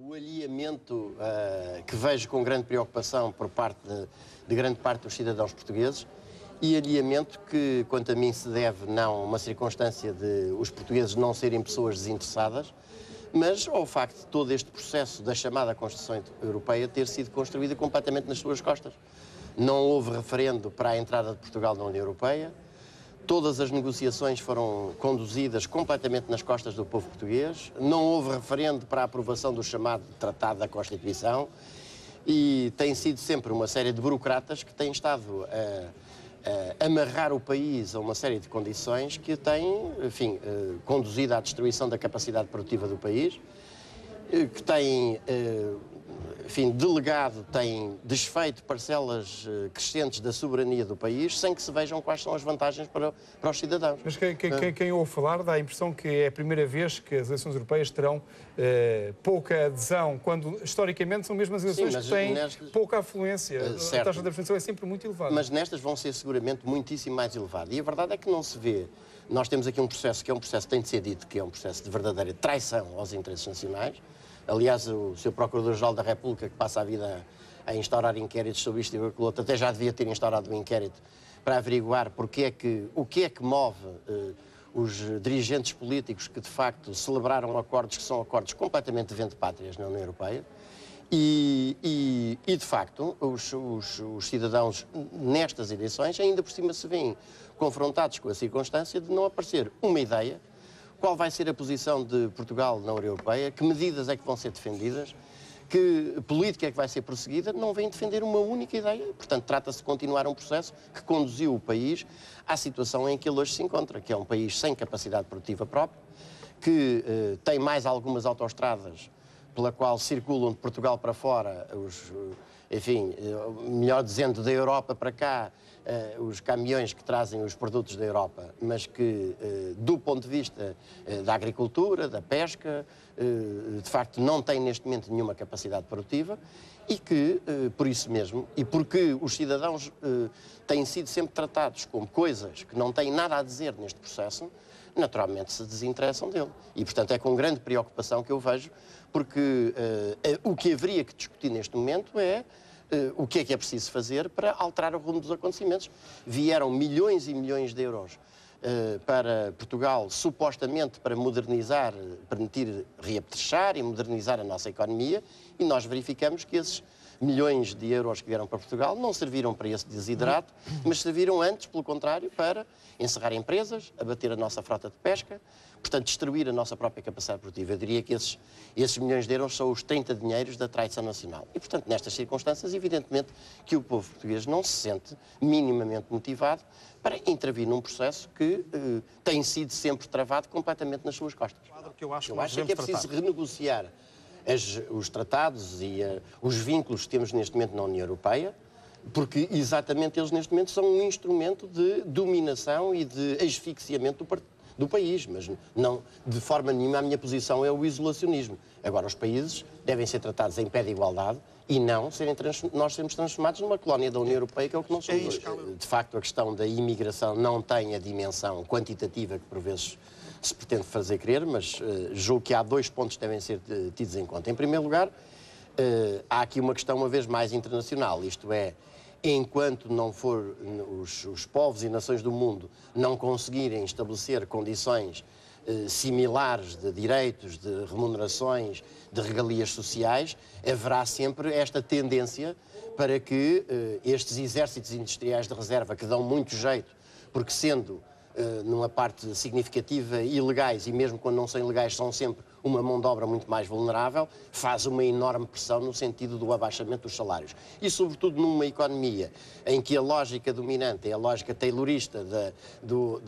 O alinhamento que vejo com grande preocupação por parte de grande parte dos cidadãos portugueses e alinhamento que, quanto a mim, se deve não a uma circunstância de os portugueses não serem pessoas desinteressadas, mas ao facto de todo este processo da chamada Constituição Europeia ter sido construída completamente nas suas costas. Não houve referendo para a entrada de Portugal na União Europeia. Todas as negociações foram conduzidas completamente nas costas do povo português. Não houve referendo para a aprovação do chamado Tratado da Constituição e tem sido sempre uma série de burocratas que têm estado a amarrar o país a uma série de condições que têm, enfim, conduzido à destruição da capacidade produtiva do país, que têm, enfim, delegado, têm desfeito parcelas crescentes da soberania do país, sem que se vejam quais são as vantagens para os cidadãos. Mas quem ouve falar dá a impressão que é a primeira vez que as eleições europeias terão pouca adesão, quando historicamente são mesmo as eleições que têm pouca afluência. A taxa de abstenção é sempre muito elevada. Mas nestas vão ser seguramente muitíssimo mais elevada. E a verdade é que não se vê. Nós temos aqui um processo que é um processo que tem de ser dito que é um processo de verdadeira traição aos interesses nacionais. Aliás, o Sr. Procurador-Geral da República, que passa a vida a instaurar inquéritos sobre isto e aquilo outro, até já devia ter instaurado um inquérito para averiguar o que é que move os dirigentes políticos que, de facto, celebraram acordos que são acordos completamente vende-pátrias na União Europeia. E de facto, os cidadãos, nestas eleições, ainda por cima se veem confrontados com a circunstância de não aparecer uma ideia. Qual vai ser a posição de Portugal na União Europeia? Que medidas é que vão ser defendidas? Que política é que vai ser prosseguida? Não vem defender uma única ideia. Portanto, trata-se de continuar um processo que conduziu o país à situação em que ele hoje se encontra, que é um país sem capacidade produtiva própria, que tem mais algumas autoestradas pela qual circulam de Portugal para fora enfim, melhor dizendo, da Europa para cá, os caminhões que trazem os produtos da Europa, mas que, do ponto de vista da agricultura, da pesca, de facto não têm neste momento nenhuma capacidade produtiva e que, por isso mesmo, e porque os cidadãos têm sido sempre tratados como coisas que não têm nada a dizer neste processo, naturalmente se desinteressam dele. E, portanto, é com grande preocupação que eu vejo, porque o que haveria que discutir neste momento é o que é preciso fazer para alterar o rumo dos acontecimentos. Vieram milhões e milhões de euros para Portugal, supostamente para modernizar, permitir reapetrechar e modernizar a nossa economia, e nós verificamos que esses milhões de euros que vieram para Portugal não serviram para esse desidrato, mas serviram antes, pelo contrário, para encerrar empresas, abater a nossa frota de pesca, portanto, destruir a nossa própria capacidade produtiva. Eu diria que esses milhões de euros são os 30 dinheiros da traição nacional. E, portanto, nestas circunstâncias, evidentemente que o povo português não se sente minimamente motivado para intervir num processo que tem sido sempre travado completamente nas suas costas. Eu acho que é preciso renegociar os tratados e os vínculos que temos neste momento na União Europeia, porque exatamente eles neste momento são um instrumento de dominação e de asfixiamento do país, mas não, de forma nenhuma, a minha posição é o isolacionismo. Agora, os países devem ser tratados em pé de igualdade e não nós sermos transformados numa colónia da União Europeia, que é o que não somos. De facto, a questão da imigração não tem a dimensão quantitativa que, por vezes, se pretende fazer crer, mas julgo que há dois pontos que devem ser tidos em conta. Em primeiro lugar, há aqui uma questão, uma vez mais, internacional, isto é, enquanto não for os povos e nações do mundo não conseguirem estabelecer condições similares de direitos, de remunerações, de regalias sociais, haverá sempre esta tendência para que estes exércitos industriais de reserva, que dão muito jeito, porque sendo numa parte significativa ilegais, e mesmo quando não são ilegais são sempre uma mão de obra muito mais vulnerável, faz uma enorme pressão no sentido do abaixamento dos salários. E sobretudo numa economia em que a lógica dominante é a lógica taylorista do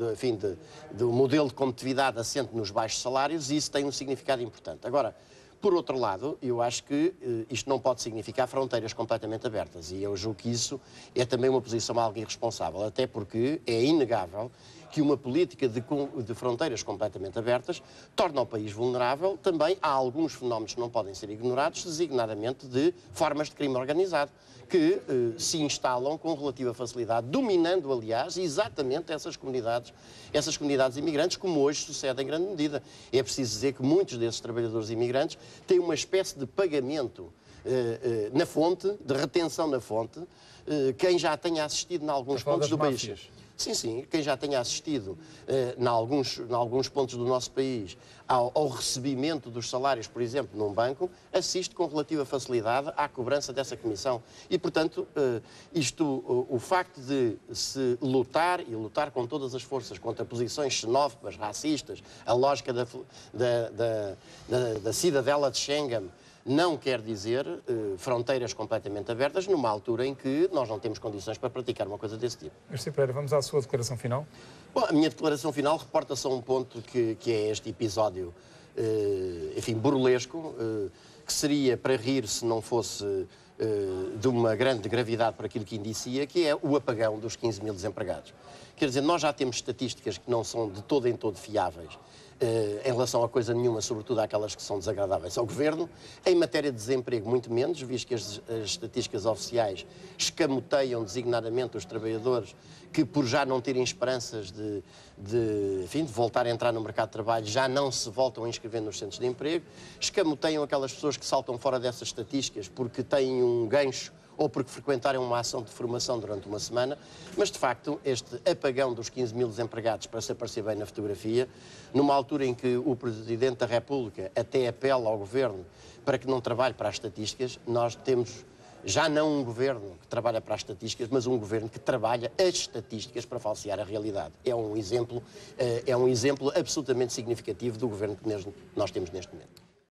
modelo de competitividade assente nos baixos salários, e isso tem um significado importante. Agora, por outro lado, eu acho que isto não pode significar fronteiras completamente abertas, e eu julgo que isso é também uma posição algo irresponsável, até porque é inegável que uma política de fronteiras completamente abertas torna o país vulnerável também a alguns fenómenos que não podem ser ignorados, designadamente de formas de crime organizado, que se instalam com relativa facilidade, dominando, aliás, exatamente essas comunidades imigrantes, como hoje sucede em grande medida. É preciso dizer que muitos desses trabalhadores imigrantes têm uma espécie de pagamento na fonte, de retenção na fonte, quem já tenha assistido em alguns pontos do país. Sim, quem já tenha assistido em alguns pontos do nosso país ao recebimento dos salários, por exemplo, num banco, assiste com relativa facilidade à cobrança dessa comissão. E, portanto, o facto de se lutar, e lutar com todas as forças, contra posições xenófobas, racistas, a lógica da cidadela de Schengen, não quer dizer fronteiras completamente abertas numa altura em que nós não temos condições para praticar uma coisa desse tipo. Mr. Pereira, vamos à sua declaração final. Bom, a minha declaração final reporta-se a um ponto que é este episódio, enfim, burlesco, que seria para rir se não fosse de uma grande gravidade por aquilo que indicia, que é o apagão dos 15 mil desempregados. Quer dizer, nós já temos estatísticas que não são de todo em todo fiáveis em relação a coisa nenhuma, sobretudo àquelas que são desagradáveis ao Governo. Em matéria de desemprego, muito menos, visto que as estatísticas oficiais escamoteiam designadamente os trabalhadores que, por já não terem esperanças de voltar a entrar no mercado de trabalho, já não se voltam a inscrever nos centros de emprego. Escamoteiam aquelas pessoas que saltam fora dessas estatísticas porque têm um gancho ou porque frequentaram uma ação de formação durante uma semana, mas, de facto, este apagão dos 15 mil desempregados, para se aparecer bem na fotografia, numa altura em que o Presidente da República até apela ao Governo para que não trabalhe para as estatísticas, nós temos já não um Governo que trabalha para as estatísticas, mas um Governo que trabalha as estatísticas para falsear a realidade. É um exemplo absolutamente significativo do Governo que nós temos neste momento.